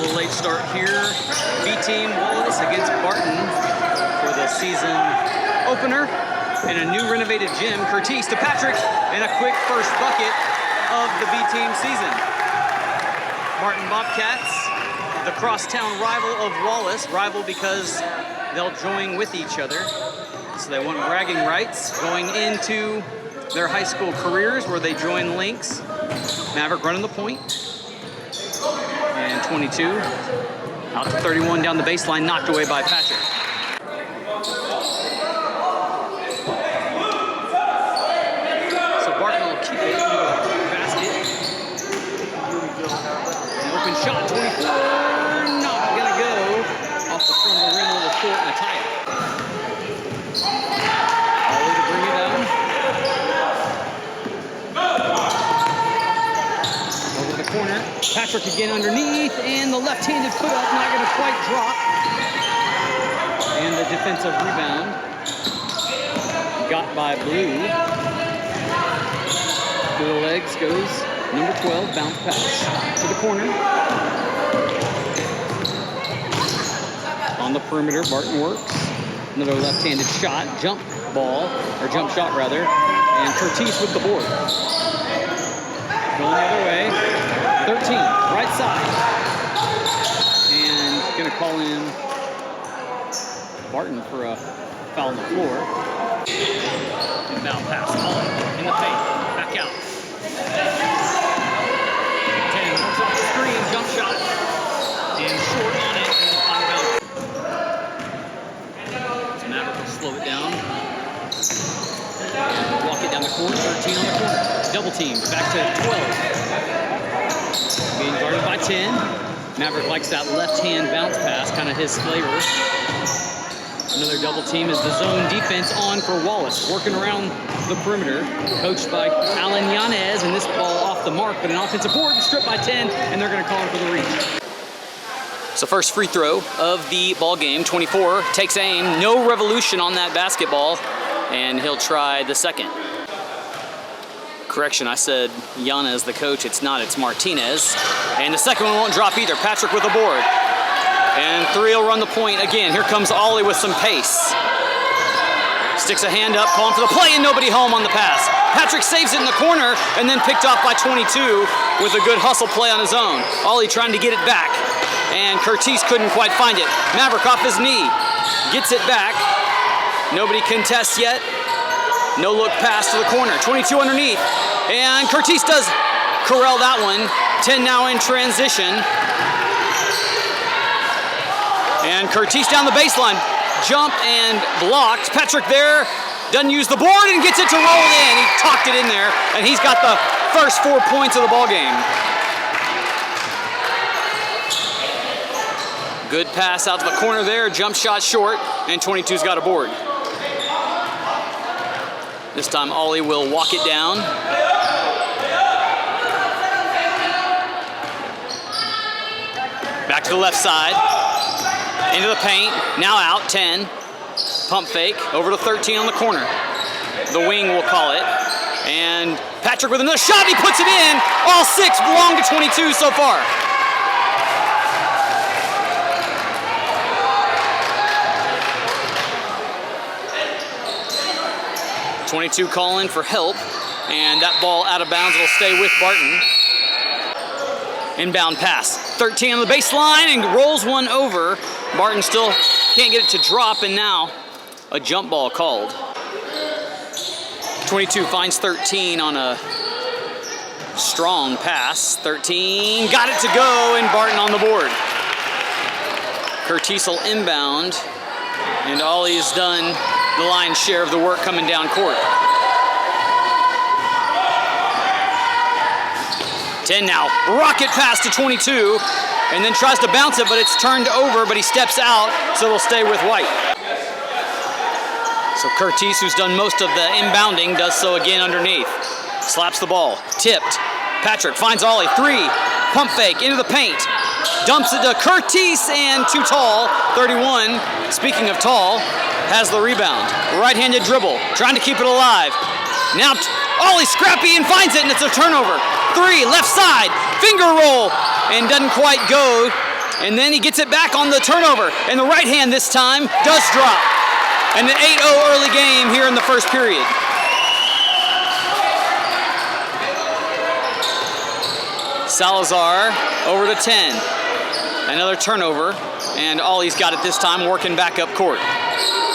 little late start here. B-Team Wallace against Barton for the season opener in a new renovated gym. Curtis to Patrick, and a quick first bucket of the B-Team season. Barton Bobcats, the crosstown rival of Wallace, rival because they'll join with each other. So they want bragging rights going into their high school careers where they join links. Maverick running the point. And 22, out to 31 down the baseline, knocked away by Patrick. So Barton will keep it into the basket. An open shot, 24, not gonna go. Off the front of the rim, a little short and a tie-up. Ollie to bring it down. Over the corner. Patrick again underneath, and the left-handed put up, not going to quite drop. And the defensive rebound got by Blue. Through the legs goes number 12, bounce pass to the corner. On the perimeter, Barton works. Another left-handed shot, jump shot rather, and Curtis with the board. Going the other way. 13, right side. And gonna call in Barton for a foul on the floor. Inbound pass, Ollie in the paint, back out. 10, comes off the screen, jump shot. And short on it, and the final bounce. So Maverick will slow it down. And walk it down the court, 13 on the corner. Double team, back to 12. Being guarded by 10. Maverick likes that left-hand bounce pass, kind of his flavor. Another double team is the zone defense on for Wallace, working around the perimeter, coached by Alan Yanez, and this ball off the mark, but an offensive board and stripped by 10, and they're going to call him for the reach. So first free throw of the ball game, 24, takes aim, no revolution on that basketball, and he'll try the second. Correction, I said Yanez, the coach. It's not, it's Martinez. And the second one won't drop either. Patrick with the board. And three will run the point again. Here comes Ollie with some pace. Sticks a hand up, calling for the play, and nobody home on the pass. Patrick saves it in the corner, and then picked off by 22 with a good hustle play on his own. Ollie trying to get it back, and Curtis couldn't quite find it. Maverick off his knee, gets it back. Nobody contests yet. No look pass to the corner, 22 underneath. And Curtis does corral that one. 10 now in transition. And Curtis down the baseline. Jump and blocked. Patrick there, doesn't use the board and gets it to roll in. He talked it in there, and he's got the first 4 points of the ball game. Good pass out to the corner there, jump shot short, and 22's got a board. This time Ollie will walk it down. Back to the left side. Into the paint. Now out, 10. Pump fake. Over to 13 on the corner. The wing will call it. And Patrick with another shot. He puts it in. All 6 belong to 22 so far. .22 calling for help, and that ball out of bounds will stay with Barton. Inbound pass, 13 on the baseline, and rolls one over. Barton still can't get it to drop, and now a jump ball called. 22 finds 13 on a strong pass. 13 got it to go, and Barton on the board. Curtis will inbound, and Ollie's done the lion's share of the work coming down court. 10 now, rocket pass to 22, and then tries to bounce it, but it's turned over, but he steps out, so it'll stay with White. So Curtis, who's done most of the inbounding, does so again underneath. Slaps the ball, tipped. Patrick finds Ollie, 3, pump fake, into the paint. Dumps it to Curtis, and too tall, 31. Speaking of tall, has the rebound. Right-handed dribble, trying to keep it alive. Now Ollie scrappy and finds it, and it's a turnover. 3, left side, finger roll, and doesn't quite go. And then he gets it back on the turnover. And the right hand this time does drop. And an 8-0 early game here in the first period. Salazar over to 10. Another turnover. And Ollie's got it this time, working back up court.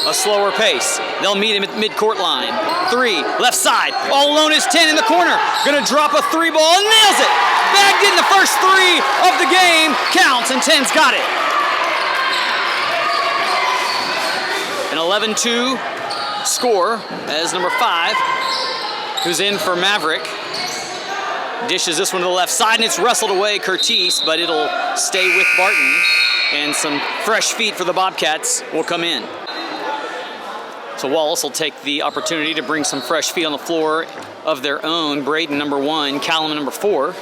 A slower pace. They'll meet him at mid-court line. 3, left side. All alone is 10 in the corner. Gonna drop a 3 ball and nails it. Bagged in the first 3 of the game. Counts, and 10's got it. An 11-2 score as number 5, who's in for Maverick, dishes this one to the left side, and it's wrestled away, Curtis, but it'll stay with Barton. And some fresh feet for the Bobcats will come in. So Wallace will take the opportunity to bring some fresh feet on the floor of their own. Braden, number 1, Callum, number 4,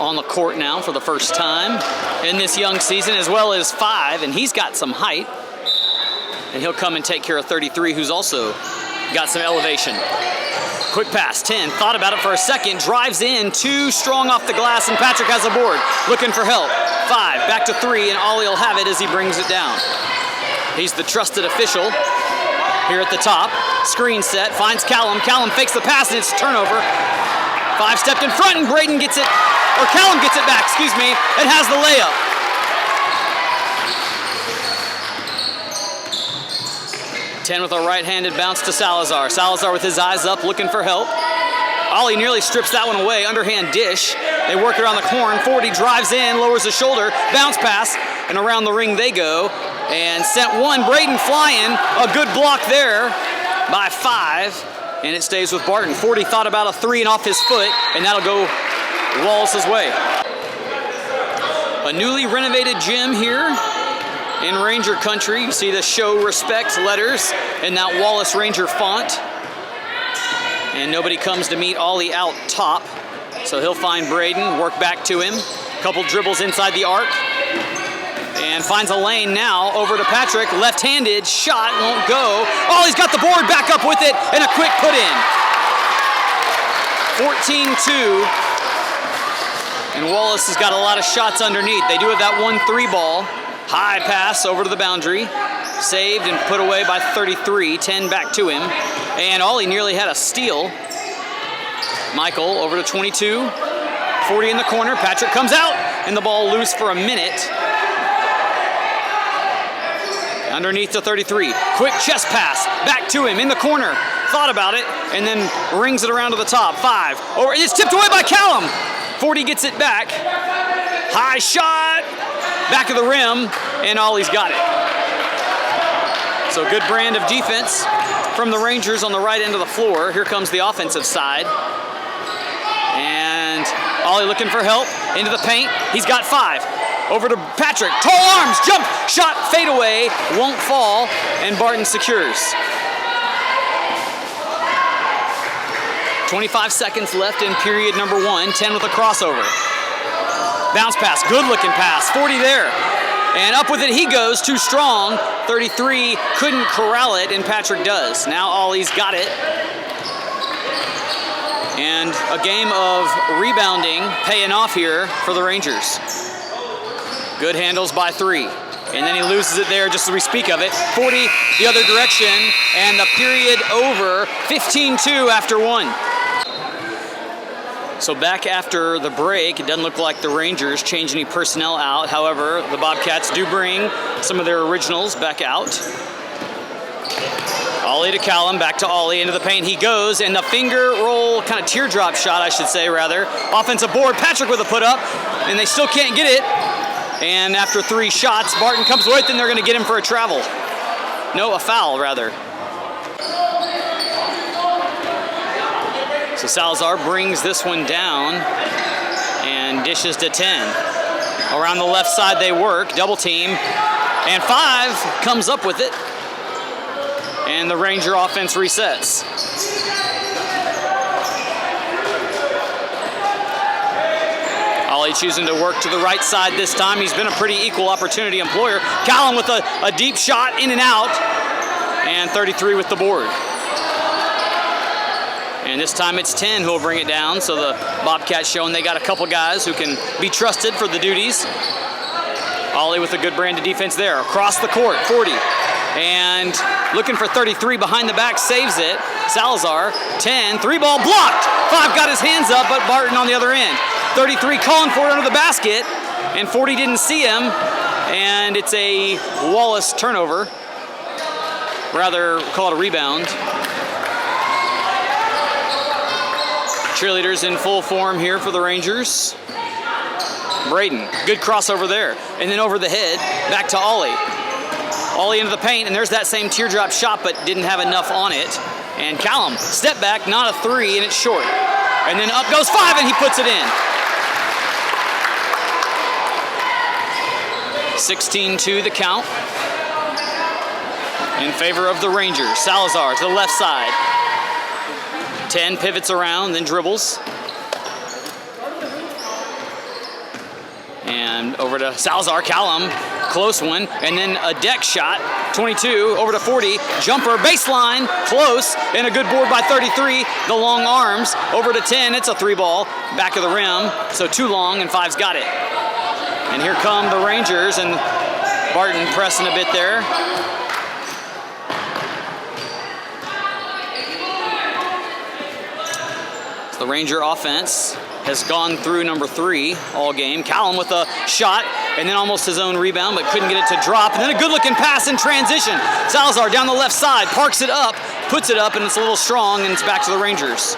on the court now for the first time in this young season, as well as 5, and he's got some height. And he'll come and take care of 33, who's also got some elevation. Quick pass, 10, thought about it for a second, drives in, too strong off the glass, and Patrick has a board, looking for help. 5, back to 3, and Ollie will have it as he brings it down. He's the trusted official here at the top. Screen set, finds Callum. Callum fakes the pass, and it's a turnover. 5 stepped in front, and Braden gets it, or Callum gets it back, excuse me, and has the layup. Ten with a right-handed bounce to Salazar. Salazar with his eyes up, looking for help. Ollie nearly strips that one away. Underhand dish. They work around the horn. 40 drives in, lowers the shoulder, bounce pass, and around the ring they go. And sent one, Braden flying. A good block there by 5, and it stays with Barton. 40 thought about a 3 and off his foot, and that'll go Wallace's way. A newly renovated gym here in Ranger Country. You see the show respect letters in that Wallace Ranger font. And nobody comes to meet Ollie out top. So he'll find Braden, work back to him. Couple dribbles inside the arc. And finds a lane now over to Patrick. Left-handed shot, won't go. Ollie's got the board, back up with it, and a quick put in. 14-2. And Wallace has got a lot of shots underneath. They do have that 1-3 ball. High pass over to the boundary. Saved and put away by 33. 10 back to him. And Ollie nearly had a steal. Michael over to 22. 40 in the corner. Patrick comes out, and the ball loose for a minute. Underneath to 33. Quick chest pass. Back to him in the corner. Thought about it, and then rings it around to the top. 5. Over. It's tipped away by Callum. 40 gets it back. High shot. Back of the rim, and Ollie's got it. So good brand of defense from the Rangers on the right end of the floor. Here comes the offensive side. And Ollie looking for help into the paint. He's got 5. Over to Patrick. Tall arms, jump, shot, fade away, won't fall, and Barton secures. 25 seconds left in period number 1. 10 with a crossover. Bounce pass, good looking pass, 40 there. And up with it he goes, too strong. 33 couldn't corral it, and Patrick does. Now Ollie's got it. And a game of rebounding paying off here for the Rangers. Good handles by 3. And then he loses it there just as we speak of it. 40 the other direction, and the period over. 15-2 after 1. So back after the break, it doesn't look like the Rangers change any personnel out. However, the Bobcats do bring some of their originals back out. Ollie to Callum, back to Ollie, into the paint he goes, and the finger roll, kind of teardrop shot, I should say, rather. Offensive board, Patrick with a put up, and they still can't get it. And after 3 shots, Barton comes with, and they're going to get him for a travel. No, a foul, rather. So Salazar brings this one down and dishes to 10. Around the left side they work, double team, and 5 comes up with it. And the Ranger offense resets. Ollie choosing to work to the right side this time. He's been a pretty equal opportunity employer. Callum with a deep shot in and out, and 33 with the board. And this time it's 10 who will bring it down. So the Bobcats showing they got a couple guys who can be trusted for the duties. Ollie with a good brand of defense there. Across the court, 40. And looking for 33 behind the back, saves it. Salazar, 10, 3-ball blocked. 5 got his hands up, but Barton on the other end. 33 calling for it under the basket, and 40 didn't see him, and it's a Wallace turnover. Rather, call it a rebound. Cheerleaders in full form here for the Rangers. Braden, good crossover there. And then over the head, back to Ollie. Ollie into the paint, and there's that same teardrop shot, but didn't have enough on it. And Callum, step back, not a 3, and it's short. And then up goes 5, and he puts it in. 16-2 the count. In favor of the Rangers. Salazar to the left side. 10 pivots around, then dribbles. And over to Salazar, Callum, close one, and then a deck shot, 22, over to 40, jumper, baseline, close, and a good board by 33, the long arms, over to 10, it's a 3-ball, back of the rim, so 2 long, and 5's got it. And here come the Rangers, and Barton pressing a bit there. The Ranger offense has gone through number 3 all game. Callum with a shot and then almost his own rebound, but couldn't get it to drop. And then a good-looking pass in transition. Salazar down the left side, parks it up, puts it up, and it's a little strong, and it's back to the Rangers.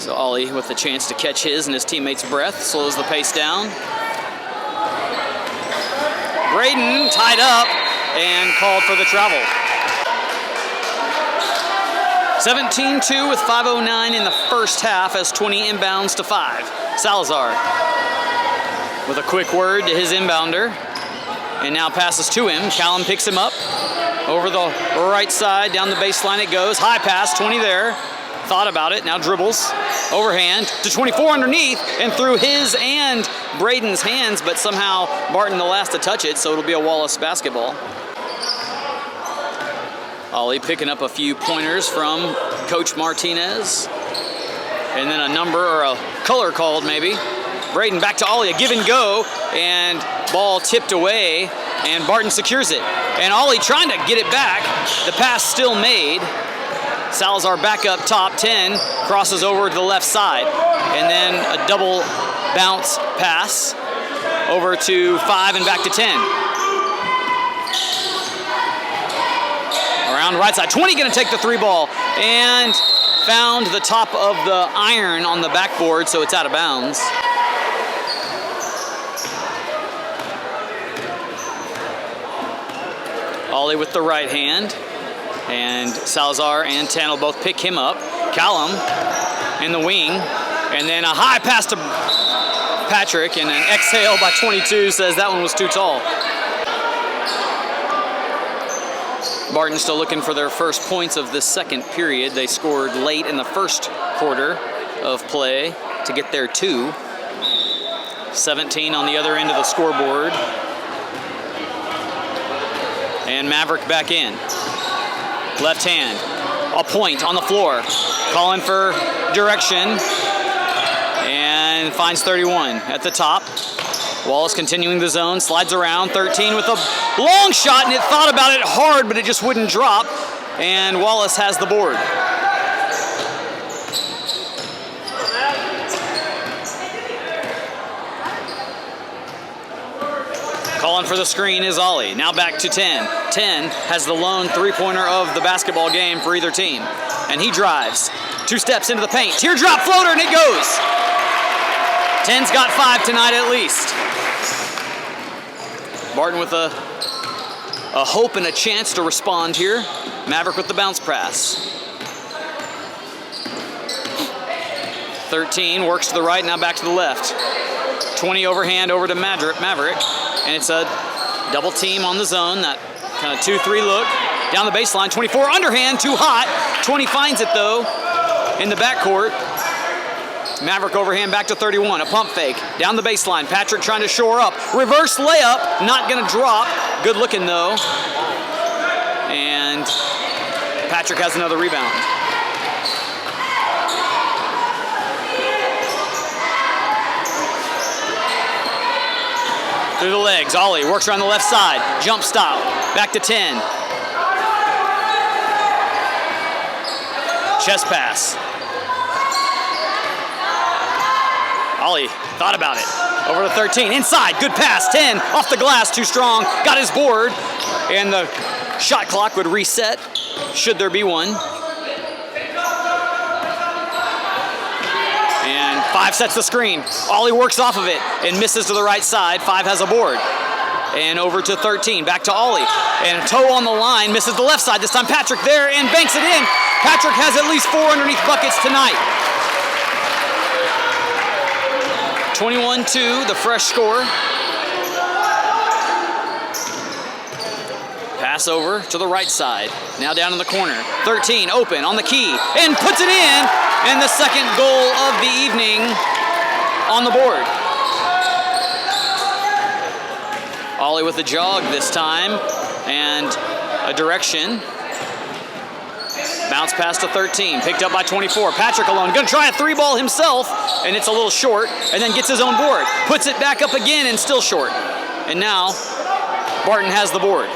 So Ollie with the chance to catch his and his teammate's breath, slows the pace down. Braden tied up and called for the travel. 17-2 with 5:09 in the first half as 20 inbounds to 5. Salazar with a quick word to his inbounder and now passes to him. Callum picks him up over the right side, down the baseline it goes. High pass, 20 there. Thought about it, now dribbles. Overhand to 24 underneath and through his and Braden's hands, but somehow Barton the last to touch it, so it'll be a Wallace basketball. Ollie picking up a few pointers from Coach Martinez. And then a number or a color called maybe. Braden back to Ollie, a give and go, and ball tipped away, and Barton secures it. And Ollie trying to get it back. The pass still made. Salazar back up top, 10, crosses over to the left side. And then a double bounce pass over to 5 and back to 10. Around right side, 20 gonna take the 3-ball and found the top of the iron on the backboard, so it's out of bounds. Ollie with the right hand, and Salazar and Tan will both pick him up. Callum in the wing, and then a high pass to Patrick, and an exhale by 22 says that one was too tall. Barton still looking for their first points of this second period. They scored late in the first quarter of play to get their 2. 17 on the other end of the scoreboard. And Maverick back in. Left hand, a point on the floor. Calling for direction and finds 31 at the top. Wallace continuing the zone, slides around, 13 with a long shot, and it thought about it hard, but it just wouldn't drop, and Wallace has the board. Calling for the screen is Ollie. Now back to 10. 10 has the lone 3-pointer of the basketball game for either team, and he drives. 2 steps into the paint, teardrop floater, and it goes. 10's got 5 tonight at least. Barton with a hope and a chance to respond here. Maverick with the bounce pass. 13 works to the right, now back to the left. 20 overhand over to Maverick, and it's a double team on the zone, that kind of 2-3 look. Down the baseline, 24 underhand, too hot. 20 finds it though in the backcourt. Maverick overhand back to 31, a pump fake, down the baseline, Patrick trying to shore up, reverse layup, not gonna drop, good looking though, and Patrick has another rebound. through the legs. Ollie works around the left side. Jump stop. Back to 10. Chest pass. Ollie thought about it. Over to 13. Inside. Good pass. 10. Off the glass. Too strong. Got his board. And the shot clock would reset, should there be one. And 5 sets the screen. Ollie works off of it and misses to the right side. 5 has a board. And over to 13. Back to Ollie. And a toe on the line. Misses the left side. This time Patrick there and banks it in. Patrick has at least 4 underneath buckets tonight. 21-2, the fresh score. Pass over to the right side. Now down in the corner. 13, open on the key. And puts it in. And the second goal of the evening on the board. Ollie with a jog this time. And a direction. Bounce pass to 13, picked up by 24. Patrick alone, gonna try a 3-ball himself, and it's a little short, and then gets his own board. Puts it back up again and still short. And now, Barton has the board.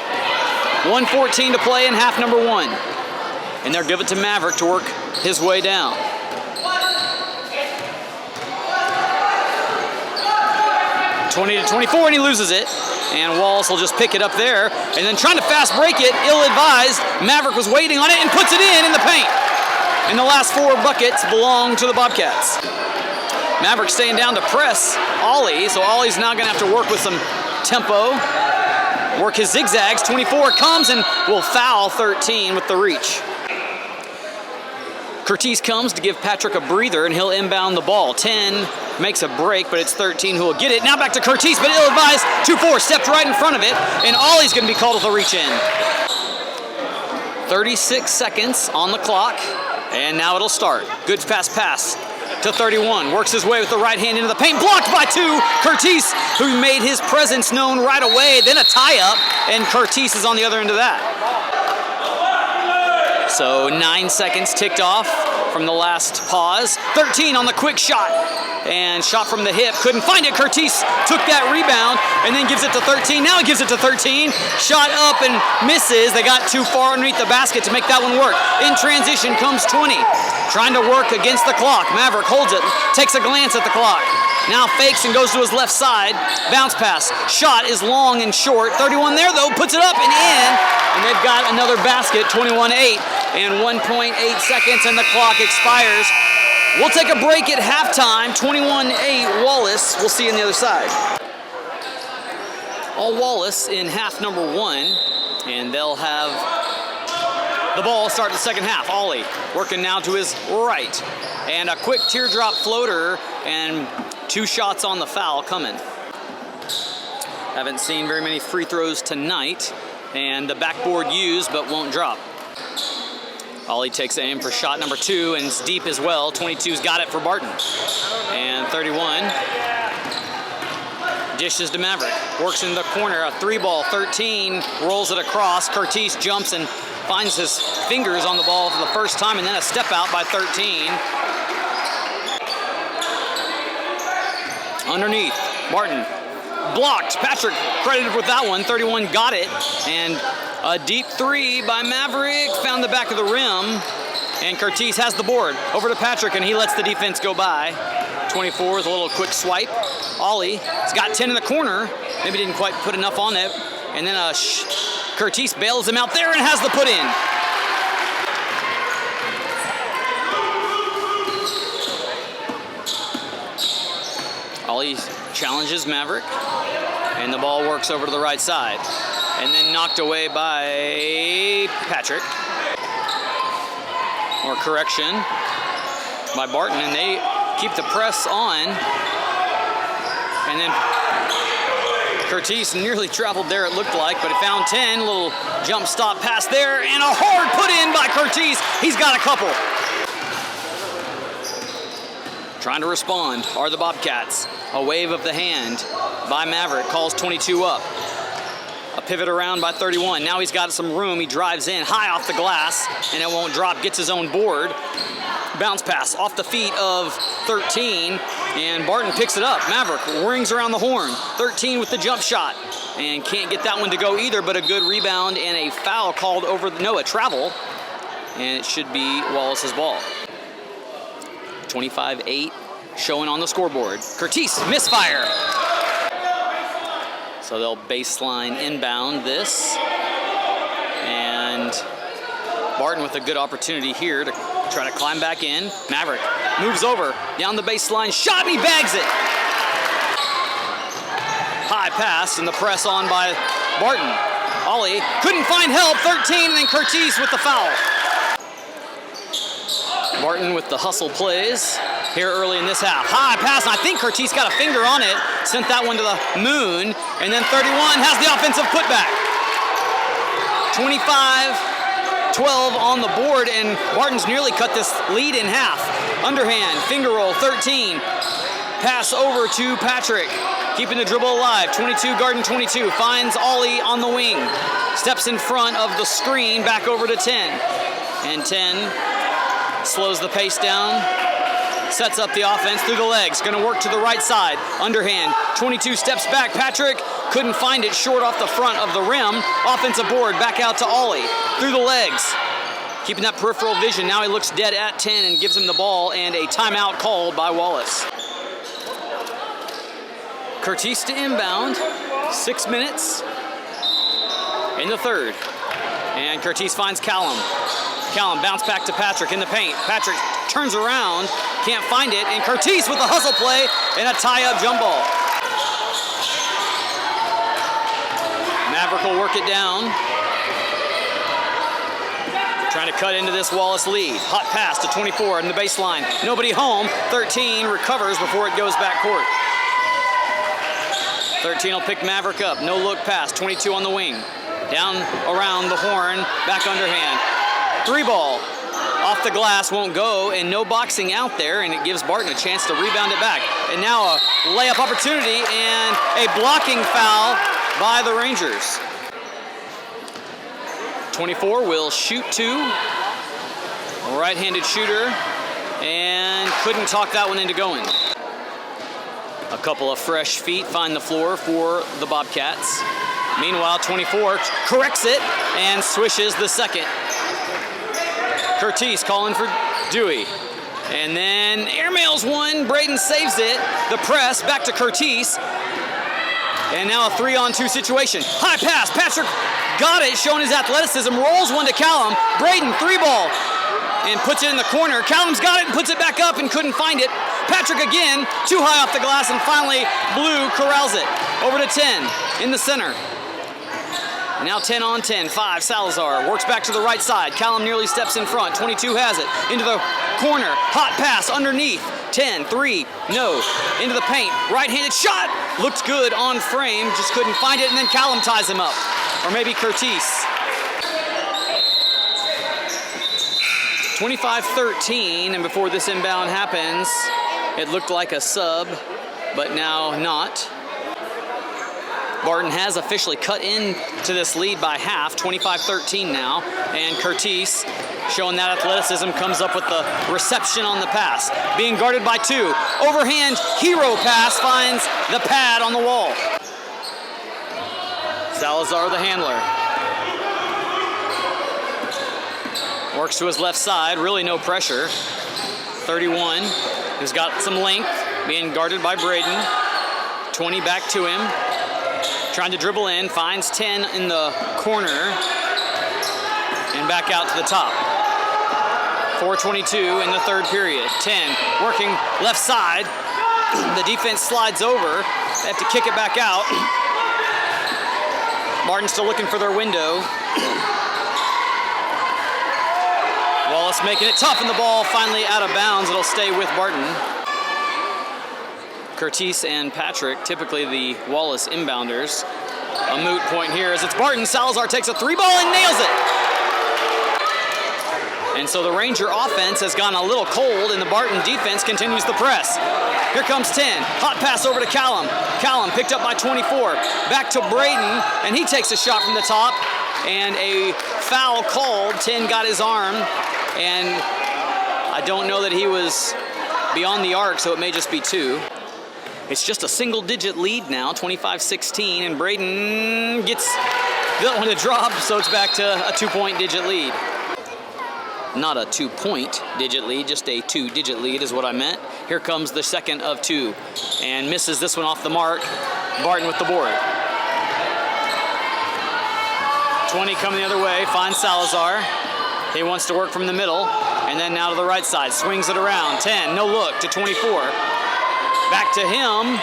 1:14 to play in half number 1. And they'll give it to Maverick to work his way down. (20-24), and he loses it. And Wallace will just pick it up there. And then trying to fast break it, ill-advised. Maverick was waiting on it and puts it in the paint. And the last 4 buckets belong to the Bobcats. Maverick staying down to press Ollie. So Ollie's now going to have to work with some tempo. Work his zigzags. 24 comes and will foul 13 with the reach. Curtis comes to give Patrick a breather, and he'll inbound the ball. 10 makes a break, but it's 13 who will get it. Now back to Curtis, but ill-advised. 2-4, stepped right in front of it, and Ollie's going to be called with a reach-in. 36 seconds on the clock, and now it'll start. Good pass to 31. Works his way with the right hand into the paint. Blocked by 2. Curtis, who made his presence known right away. Then a tie-up, and Curtis is on the other end of that. So 9 seconds ticked off from the last pause. 13 on the quick shot. And shot from the hip. Couldn't find it. Curtis took that rebound and then gives it to 13. Now he gives it to 13. Shot up and misses. They got too far underneath the basket to make that one work. In transition comes 20. Trying to work against the clock. Maverick holds it. Takes a glance at the clock. Now fakes and goes to his left side. Bounce pass. Shot is long and short. 31 there though. Puts it up and in. And they've got another basket. 21-8. And 1.8 seconds and the clock expires. We'll take a break at halftime. 21-8 Wallace. We'll see you on the other side. All Wallace in half number 1. And they'll have the ball start the second half. Ollie working now to his right. And a quick teardrop floater and 2 shots on the foul coming. Haven't seen very many free throws tonight. And the backboard used but won't drop. Ollie takes aim for shot number 2 and it's deep as well. 22's got it for Barton. And 31 dishes to Maverick. Works in the corner, a 3-ball. 13 rolls it across. Curtis jumps and finds his fingers on the ball for the first time, and then a step out by 13. Underneath, Barton blocked. Patrick credited with that one. 31 got it, and a deep 3 by Maverick. Found the back of the rim, and Curtis has the board. Over to Patrick, and he lets the defense go by. 24 is a little quick swipe. Ollie's got 10 in the corner. Maybe didn't quite put enough on it. And then Curtis bails him out there and has the put in. Ollie challenges Maverick, and the ball works over to the right side. And then knocked away by Patrick. Or correction by Barton, and they keep the press on. And then Curtis nearly traveled there, it looked like, but he found 10. Little jump stop pass there, and a hard put in by Curtis. He's got a couple. Trying to respond are the Bobcats. A wave of the hand by Maverick calls 22 up. A pivot around by 31. Now he's got some room. He drives in high off the glass, and it won't drop. Gets his own board. Bounce pass off the feet of 13, and Barton picks it up. Maverick rings around the horn. 13 with the jump shot, and can't get that one to go either, but a good rebound and a foul called over, a travel, and it should be Wallace's ball. 25-8 showing on the scoreboard. Curtis, misfire. So they'll baseline inbound this, and Barton with a good opportunity here to try to climb back in. Maverick moves over, down the baseline, shot, and he bags it. High pass, and the press on by Barton. Ollie couldn't find help, 13, and then Curtis with the foul. Barton with the hustle plays here early in this half. High pass, and I think Curtis got a finger on it, sent that one to the moon, and then 31 has the offensive putback. 25-12 on the board, and Barton's nearly cut this lead in half. Underhand, finger roll, 13. Pass over to Patrick, keeping the dribble alive. 22 guarding 22, finds Ollie on the wing. Steps in front of the screen, back over to 10. And 10 slows the pace down, sets up the offense through the legs. Gonna work to the right side, underhand. 22 steps back, Patrick couldn't find it, short off the front of the rim. Offensive board, back out to Ollie, through the legs. Keeping that peripheral vision, now he looks dead at 10 and gives him the ball, and a timeout called by Wallace. Curtis to inbound, 6 minutes in the third. And Curtis finds Callum. Callum bounce back to Patrick in the paint. Patrick turns around, can't find it, and Curtis with a hustle play and a tie-up jump ball. Maverick will work it down. Trying to cut into this Wallace lead. Hot pass to 24 in the baseline. Nobody home. 13 recovers before it goes back court. 13 will pick Maverick up. No look pass. 22 on the wing. Down around the horn. Back underhand. 3 ball. Off the glass, won't go, and no boxing out there, and it gives Barton a chance to rebound it back. And now a layup opportunity and a blocking foul by the Rangers. 24 will shoot 2. A right-handed shooter, and couldn't talk that one into going. A couple of fresh feet find the floor for the Bobcats. Meanwhile, 24 corrects it and swishes the second. Curtis calling for Dewey. And then airmails one, Braden saves it. The press, back to Curtis. And now a 3-on-2 situation. High pass, Patrick got it, showing his athleticism, rolls one to Callum. Braden, 3-ball, and puts it in the corner. Callum's got it and puts it back up and couldn't find it. Patrick again, too high off the glass, and finally Blue corrals it. Over to 10 in the center. Now 10 on 10, 5, Salazar works back to the right side. Callum nearly steps in front, 22 has it. Into the corner, hot pass underneath. 10, 3, no. Into the paint, right-handed shot. Looked good on frame, just couldn't find it, and then Callum ties him up. Or maybe Curtis. 25-13, and before this inbound happens, it looked like a sub, but now not. Barton has officially cut into this lead by half, 25-13 now, and Curtis, showing that athleticism, comes up with the reception on the pass. Being guarded by 2. Overhand hero pass finds the pad on the wall. Salazar, the handler. Works to his left side, really no pressure. 31, who's got some length, being guarded by Braden. 20 back to him. Trying to dribble in, finds 10 in the corner, and back out to the top. 4:22 in the third period. 10 working left side. The defense slides over. They have to kick it back out. Barton's still looking for their window. Wallace making it tough, and the ball finally out of bounds. It'll stay with Barton. Curtis and Patrick, typically the Wallace inbounders. A moot point here as it's Barton. Salazar takes a 3-ball and nails it. And so the Ranger offense has gone a little cold, and the Barton defense continues the press. Here comes 10. Hot pass over to Callum. Callum picked up by 24. Back to Braden, and he takes a shot from the top. And a foul called. 10 got his arm, and I I don't know that he was beyond the arc, so it may just be 2. It's just a single-digit lead now, 25-16, and Braden gets that one to drop, so it's back to a 2-point digit lead. Not a 2-point digit lead, just a 2-digit lead is what I meant. Here comes the second of 2, and misses this one off the mark. Barton with the board. 20 coming the other way, finds Salazar. He wants to work from the middle, and then now to the right side, swings it around. 10, no look, to 24. Back to him,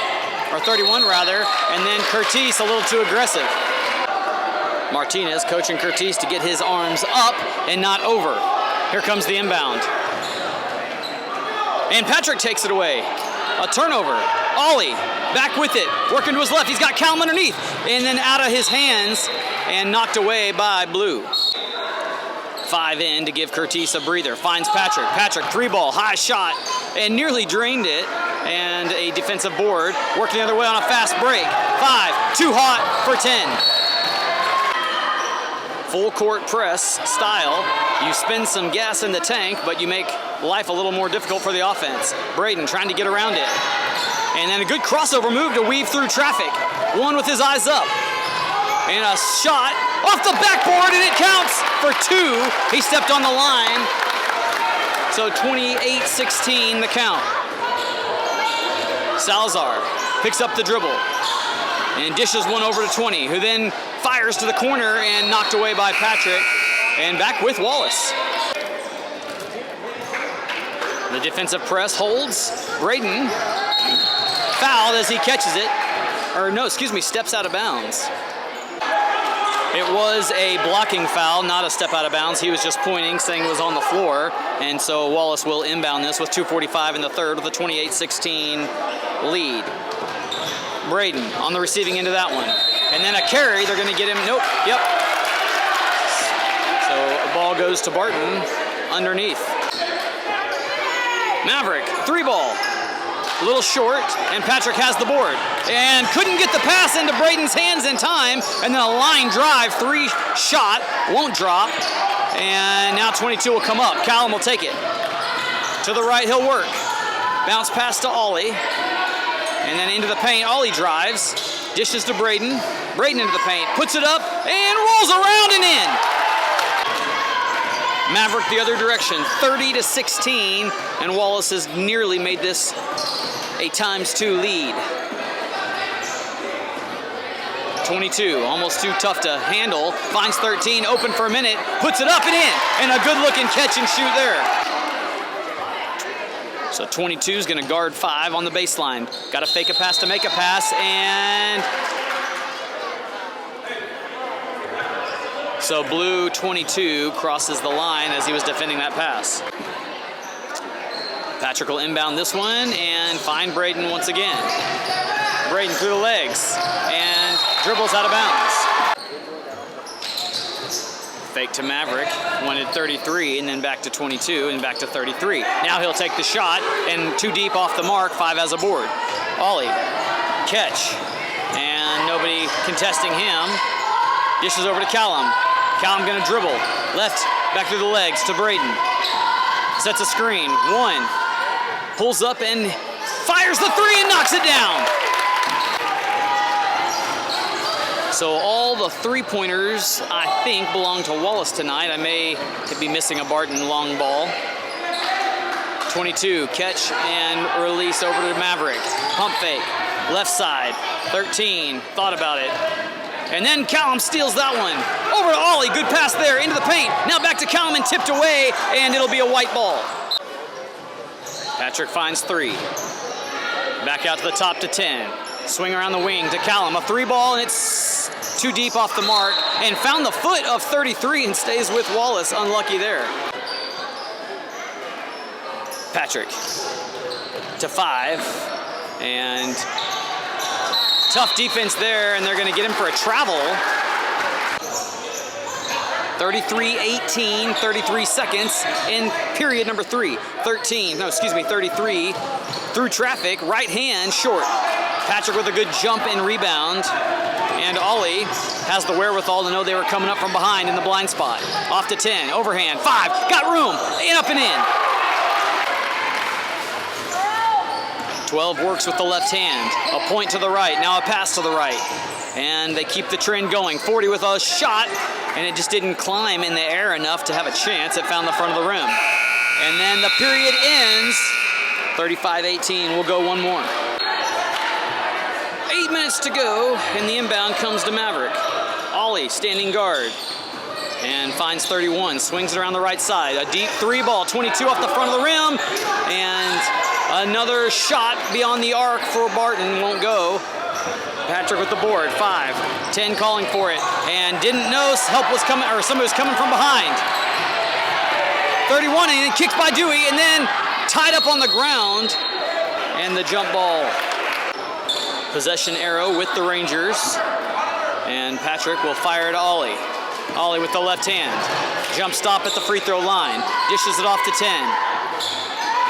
or 31 rather, and then Curtis a little too aggressive. Martinez coaching Curtis to get his arms up and not over. Here comes the inbound. And Patrick takes it away. A turnover. Ollie back with it, working to his left. He's got Callum underneath, and then out of his hands and knocked away by Blue. 5 in to give Curtis a breather. Finds Patrick. Patrick, 3-ball, high shot, and nearly drained it. And a defensive board. Working the other way on a fast break. 5, too hot for 10. Full court press style. You spend some gas in the tank, but you make life a little more difficult for the offense. Braden trying to get around it. And then a good crossover move to weave through traffic. One with his eyes up. And a shot off the backboard, and it counts for 2. He stepped on the line. So 28-16 the count. Salazar picks up the dribble and dishes one over to 20, who then fires to the corner and knocked away by Patrick. And back with Wallace. The defensive press holds. Braden fouled as he catches it. Or no, excuse me, steps out of bounds. It was a blocking foul, not a step out of bounds. He was just pointing, saying it was on the floor. And so Wallace will inbound this with 2:45 in the third with a 28-16 lead. Braden on the receiving end of that one. And then a carry, they're going to get him. Nope, yep. So the ball goes to Barton underneath. Maverick, 3-ball. A little short, and Patrick has the board. And couldn't get the pass into Braden's hands in time. And then a line drive, 3 shot, won't drop. And now 22 will come up. Callum will take it. To the right, he'll work. Bounce pass to Ollie. And then into the paint, Ollie drives. Dishes to Braden. Braden into the paint, puts it up, and rolls around and in. Maverick the other direction, 30-16, and Wallace has nearly made this a ×2 lead. 22, almost too tough to handle. Finds 13, open for a minute, puts it up and in, and a good-looking catch and shoot there. So 22 is going to guard 5 on the baseline. Got to fake a pass to make a pass, and so Blue 22 crosses the line as he was defending that pass. Patrick will inbound this one and find Braden once again. Braden through the legs and dribbles out of bounds. Fake to Maverick, wanted 33 and then back to 22 and back to 33. Now he'll take the shot and too deep off the mark, 5 has a board. Ollie, catch, and nobody contesting him. Dishes over to Callum. Callum gonna dribble, left, back through the legs to Braden. Sets a screen, 1, pulls up and fires the 3 and knocks it down. So all the 3-pointers, I think, belong to Wallace tonight. I may be missing a Barton long ball. 22, catch and release over to Maverick. Pump fake, left side, 13, thought about it. And then Callum steals that one. Over to Ollie, good pass there, into the paint. Now back to Callum and tipped away, and it'll be a white ball. Patrick finds 3. Back out to the top to 10. Swing around the wing to Callum, a 3-ball, and it's too deep off the mark. And found the foot of 33 and stays with Wallace, unlucky there. Patrick to 5, and tough defense there, and they're going to get him for a travel. 33-18, 33 seconds in period number 3. 33 through traffic, right hand short. Patrick with a good jump and rebound, and Ollie has the wherewithal to know they were coming up from behind in the blind spot. Off to 10, overhand, 5, got room, and up and in. 12 works with the left hand. A point to the right, now a pass to the right. And they keep the trend going. 40 with a shot, and it just didn't climb in the air enough to have a chance. It found the front of the rim. And then the period ends. 35-18, we'll go one more. 8 minutes to go, and the inbound comes to Maverick. Ollie, standing guard, and finds 31, swings it around the right side. A deep three ball, 22 off the front of the rim, and another shot beyond the arc for Barton, won't go. Patrick with the board, 5, 10 calling for it, and didn't know help was coming, or somebody was coming from behind. 31, and then kicked by Dewey, and then tied up on the ground, and the jump ball. Possession arrow with the Rangers, and Patrick will fire to Ollie. Ollie with the left hand. Jump stop at the free throw line. Dishes it off to 10.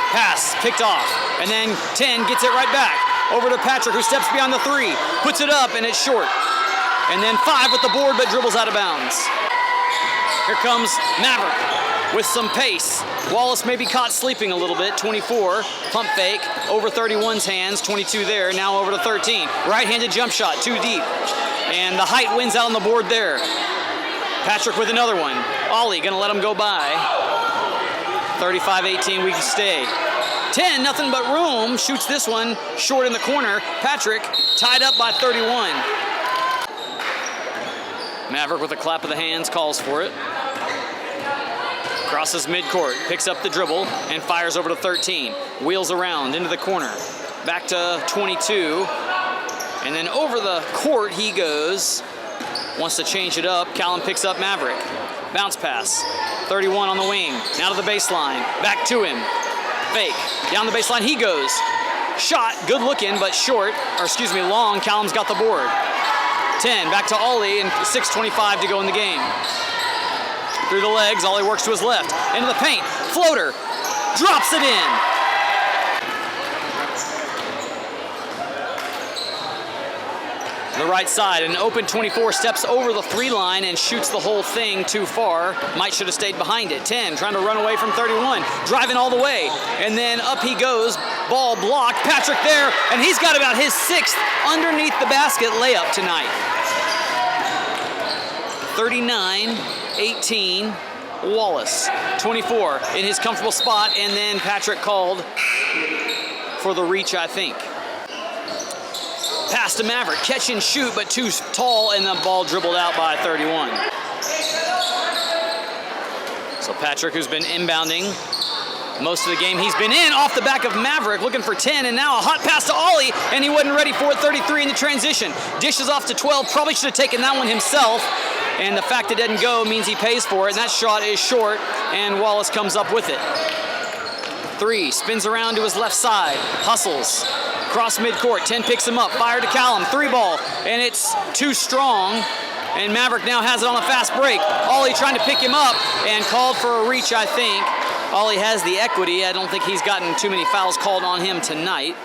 Pass picked off, and then 10 gets it right back. Over to Patrick, who steps beyond the 3. Puts it up, and it's short. And then 5 with the board, but dribbles out of bounds. Here comes Maverick with some pace. Wallace may be caught sleeping a little bit. 24, pump fake, over 31's hands. 22 there, now over to 13. Right-handed jump shot, too deep. And the height wins out on the board there. Patrick with another one. Ollie gonna let him go by. 35-18, we can stay. 10, nothing but room. Shoots this one short in the corner. Patrick tied up by 31. Maverick with a clap of the hands, calls for it. Crosses midcourt, picks up the dribble, and fires over to 13. Wheels around into the corner. Back to 22. And then over the court he goes. Wants to change it up. Callum picks up Maverick. Bounce pass. 31 on the wing. Now to the baseline. Back to him. Fake. Down the baseline he goes. Shot. Good looking, but short. Or excuse me, long. Callum's got the board. 10. Back to Ollie, and 6:25 to go in the game. Through the legs. Ollie works to his left. Into the paint. Floater. Drops it in. The right side, an open 24 steps over the 3 line and shoots the whole thing too far. Might should have stayed behind it. 10 trying to run away from 31, driving all the way, and then up he goes. Ball blocked. Patrick there, and he's got about his 6th underneath the basket layup tonight. 39-18. Wallace, 24 in his comfortable spot, and then Patrick called for the reach, I think. Pass to Maverick, catch and shoot, but too tall, and the ball dribbled out by 31. So Patrick, who's been inbounding most of the game he's been in, off the back of Maverick, looking for 10, and now a hot pass to Ollie, and he wasn't ready for it. 33 in the transition. Dishes off to 12, probably should have taken that one himself, and the fact it didn't go means he pays for it, and that shot is short, and Wallace comes up with it. 3, spins around to his left side, hustles. Cross midcourt, 10 picks him up, fire to Callum, 3 ball, and it's too strong, and Maverick now has it on a fast break. Ollie trying to pick him up, and called for a reach, I think. Ollie has the equity. I don't think he's gotten too many fouls called on him tonight.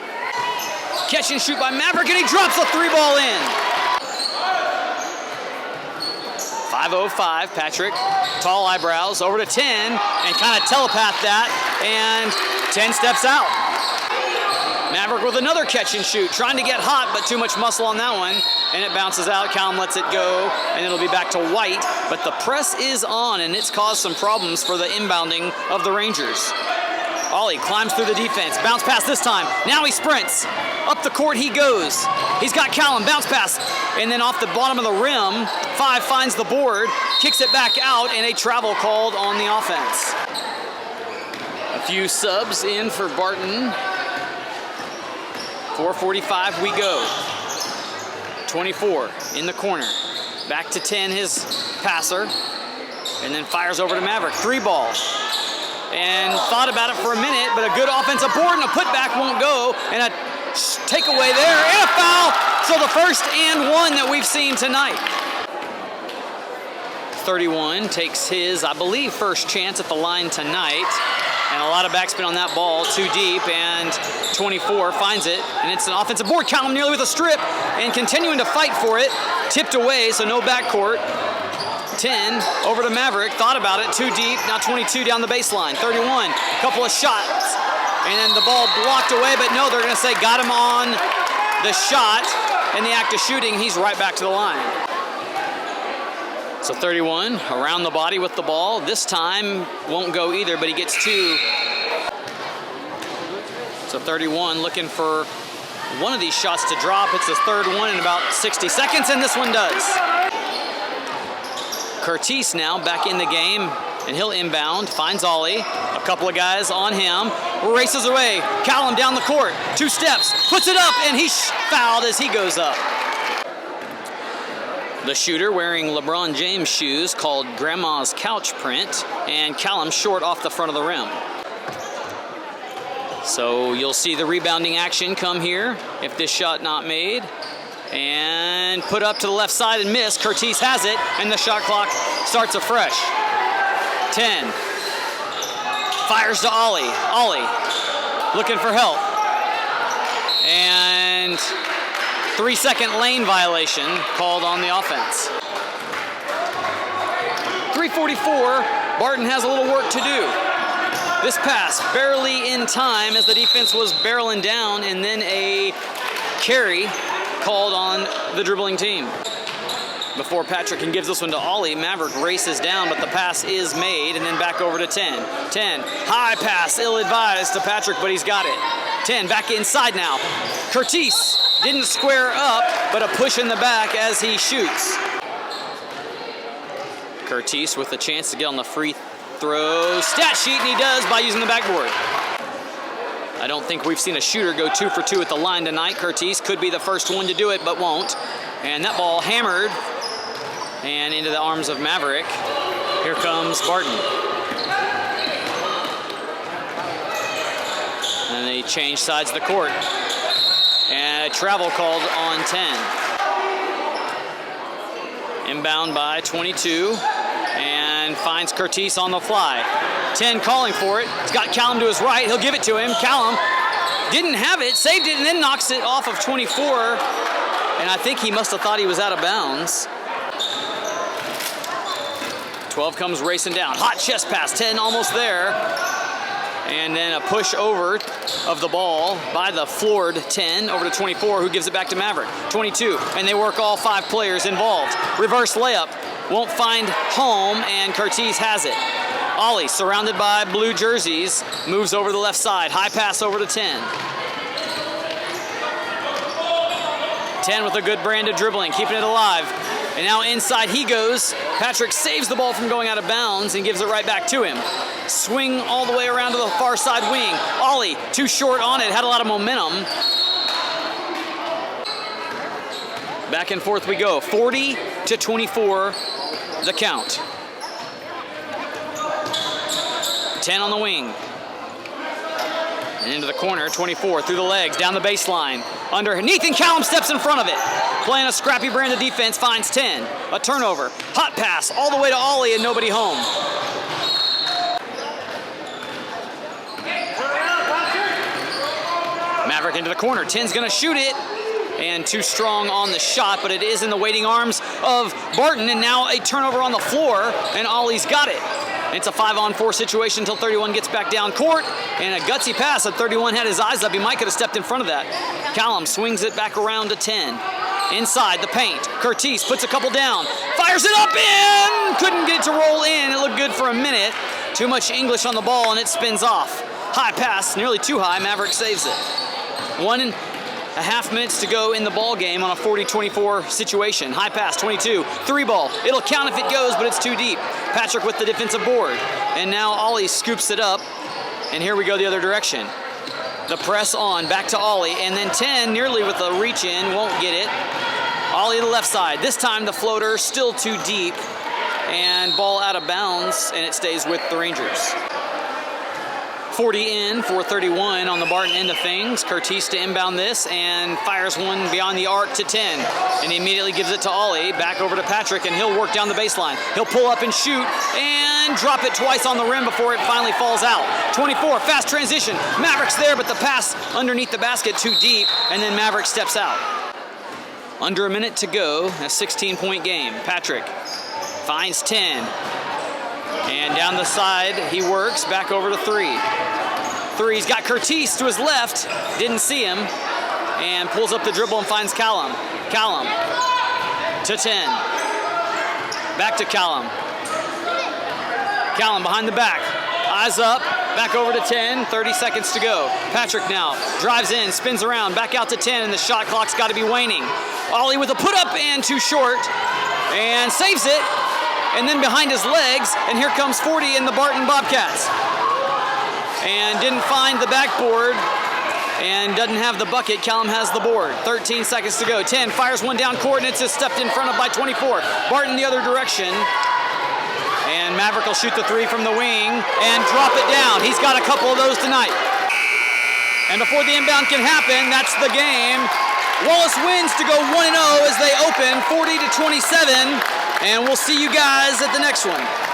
Catch and shoot by Maverick, and he drops a 3 ball in. 5:05, Patrick, tall eyebrows, over to 10, and kind of telepath that, and 10 steps out. Maverick with another catch and shoot, trying to get hot, but too much muscle on that one, and it bounces out. Callum lets it go, and it'll be back to White, but the press is on, and it's caused some problems for the inbounding of the Rangers. Ollie climbs through the defense, bounce pass this time, now he sprints. Up the court he goes. He's got Callum, bounce pass, and then off the bottom of the rim, 5 finds the board, kicks it back out, and a travel called on the offense. A few subs in for Barton. 4:45 we go. 24 in the corner. Back to 10, his passer, and then fires over to Maverick. 3 ball. And thought about it for a minute, but a good offensive board and a putback won't go, and a takeaway there, and a foul. So the first and 1 that we've seen tonight. 31 takes his, I believe, first chance at the line tonight. And a lot of backspin on that ball, too deep, and 24 finds it, and it's an offensive board. Callum nearly with a strip, and continuing to fight for it. Tipped away, so no backcourt. 10 over to Maverick, thought about it, too deep, now 22 down the baseline. 31, couple of shots, and then the ball blocked away, but no, they're going to say got him on the shot. In the act of shooting, he's right back to the line. So 31 around the body with the ball. This time won't go either, but he gets 2. So 31 looking for one of these shots to drop. It's his third one in about 60 seconds, and this one does. Curtis now back in the game, and he'll inbound, finds Ollie. A couple of guys on him, races away. Callum down the court, 2 steps, puts it up, and he's fouled as he goes up. The shooter wearing LeBron James shoes called Grandma's Couch Print, and Callum short off the front of the rim. So you'll see the rebounding action come here if this shot not made. And put up to the left side and miss. Curtis has it, and the shot clock starts afresh. 10. Fires to Ollie. Ollie looking for help. And 3-second lane violation called on the offense. 3:44. Barton has a little work to do. This pass barely in time as the defense was barreling down, and then a carry called on the dribbling team. Before Patrick can give this one to Ollie, Maverick races down, but the pass is made, and then back over to 10. 10, high pass, ill-advised to Patrick, but he's got it. 10, back inside now. Curtis didn't square up, but a push in the back as he shoots. Curtis with a chance to get on the free throw stat sheet, and he does by using the backboard. I don't think we've seen a shooter go 2 for 2 at the line tonight. Curtis could be the first one to do it, but won't. And that ball hammered and into the arms of Maverick. Here comes Barton. And they change sides of the court. And a travel called on 10. Inbound by 22. And finds Curtis on the fly. 10 calling for it. He's got Callum to his right. He'll give it to him. Callum didn't have it, saved it, and then knocks it off of 24. And I think he must have thought he was out of bounds. 12 comes racing down. Hot chest pass. 10 almost there. And then a push over of the ball by the floored 10 over to 24, who gives it back to Maverick. 22, and they work all 5 players involved. Reverse layup. Won't find home, and Curtis has it. Ollie, surrounded by blue jerseys, moves over the left side. High pass over to 10. 10 with a good brand of dribbling, keeping it alive. And now inside he goes. Patrick saves the ball from going out of bounds and gives it right back to him. Swing all the way around to the far side wing. Ollie, too short on it, had a lot of momentum. Back and forth we go. 40-24, the count. 10 on the wing. And into the corner, 24, through the legs, down the baseline. Underneath, and Callum steps in front of it. Playing a scrappy brand of defense, finds 10. A turnover, hot pass, all the way to Ollie and nobody home. Maverick into the corner, 10's gonna shoot it. And too strong on the shot, but it is in the waiting arms of Barton, and now a turnover on the floor, and Ollie's got it. It's a 5-on-4 situation until 31 gets back down court, and a gutsy pass. At 31 had his eyes up. He might could have stepped in front of that. Callum swings it back around to 10. Inside the paint, Curtis puts a couple down, fires it up in! Couldn't get it to roll in. It looked good for a minute. Too much English on the ball, and it spins off. High pass, nearly too high. Maverick saves it. 1.5 minutes to go in the ball game on a 40-24 situation. High pass, 22, 3-ball. It'll count if it goes, but it's too deep. Patrick with the defensive board. And now Ollie scoops it up. And here we go the other direction. The press on, back to Ollie. And then 10, nearly with a reach in, won't get it. Ollie to the left side. This time the floater still too deep. And ball out of bounds, and it stays with the Rangers. 40 in for 31 on the Barton end of things. Curtis to inbound this and fires one beyond the arc to 10. And he immediately gives it to Ollie, back over to Patrick, and he'll work down the baseline. He'll pull up and shoot and drop it twice on the rim before it finally falls out. 24, fast transition. Maverick's there, but the pass underneath the basket too deep, and then Maverick steps out. Under a minute to go, a 16-point game. Patrick finds 10. And down the side, he works back over to 3. three. He's got Curtis to his left. Didn't see him. And pulls up the dribble and finds Callum. Callum to 10. Back to Callum. Callum behind the back. Eyes up. Back over to 10. 30 seconds to go. Patrick now drives in, spins around, back out to 10, and the shot clock's got to be waning. Ollie with a put up and too short. And saves it. And then behind his legs, and here comes 40 in the Barton Bobcats. And didn't find the backboard. And doesn't have the bucket. Callum has the board. 13 seconds to go. 10 fires one down court, and it's just stepped in front of by 24. Barton the other direction. And Maverick will shoot the three from the wing and drop it down. He's got a couple of those tonight. And before the inbound can happen, that's the game. Wallace wins to go 1-0 as they open 40-27. And we'll see you guys at the next one.